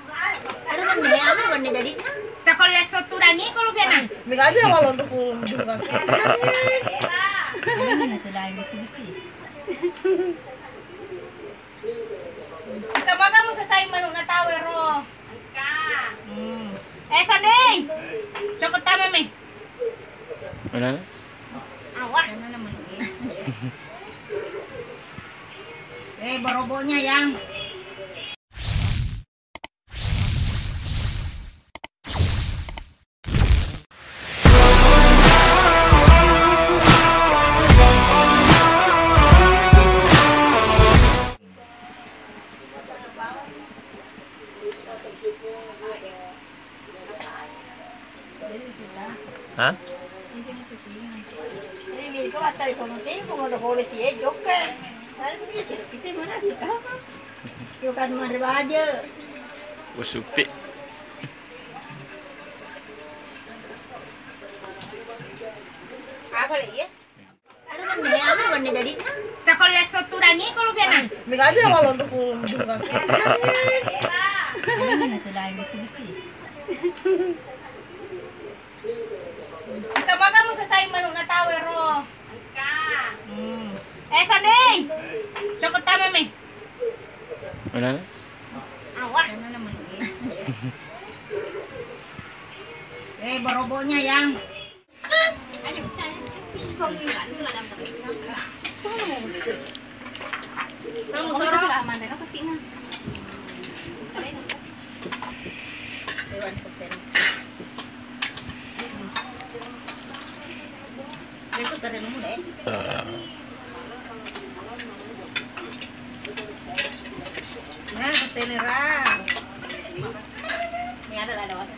Ano man ni ano man ni dali na. Cakol leso turangi ko lubian na. Biga aja kalau untuk juga kita nangis. Ano na to dahil bici-bici. Ikabaga mo sa say manok na tower ro. Ka. Sanding. Cakot tama me. Wala na? Awah. Ano naman Barobonya yang. Hah? Ini milik ko atay ko mo tayo kung ano ko si joke. Dahil ko siya kita mana sih kau? Yo kan man aja. Usupi. Apa lagi ya? Ano man ni dali na. Cakol leso turangi ko lubian na. Biga aja kalau untuk juga kita nangis. Ano na to dahil bici-bici. Ikabaga mo sa say manok na tower ro. Ka. Sanding. Cakot tama me. Wala na? Awah. Ano naman Barobonya yang. Ano bisa? Soalnya itu ada apa? Kamu Sorot sorot. lah mana na kasi na. Salay mo. 1%. Besok ka rin mo eh. Nah, kesini rang. Ini ada lewat.